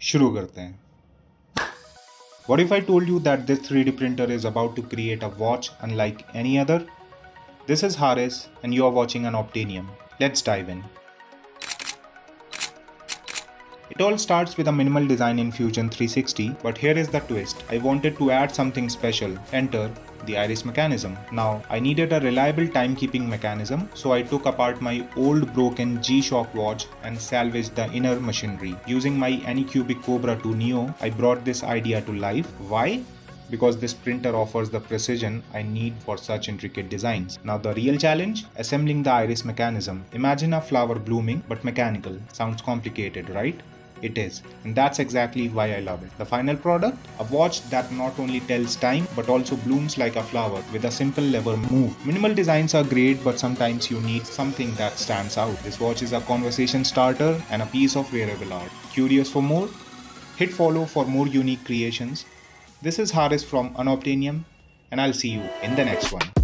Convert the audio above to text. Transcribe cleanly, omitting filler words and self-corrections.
शुरू करते हैं. What if I told you that this 3D printer is about to create a watch unlike any other? This is Haris and you are watching Unobtainiumm. Let's dive in. It all starts with a minimal design in Fusion 360, but here is the twist. I wanted to add something special. Enter the iris mechanism. Now, I needed a reliable timekeeping mechanism, so I took apart my old broken G-Shock watch and salvaged the inner machinery. Using my Anycubic Cobra 2 Neo, I brought this idea to life. Why? Because this printer offers the precision I need for such intricate designs. Now the real challenge? Assembling the iris mechanism. Imagine a flower blooming but mechanical. Sounds complicated, right? It is, and that's exactly why I love it. The final product? A watch that not only tells time but also blooms like a flower with a simple lever move. Minimal designs are great, but sometimes you need something that stands out. This watch is a conversation starter and a piece of wearable art. Curious for more? Hit follow for more unique creations. This is Haris from Unobtainiumm, and I'll see you in the next one.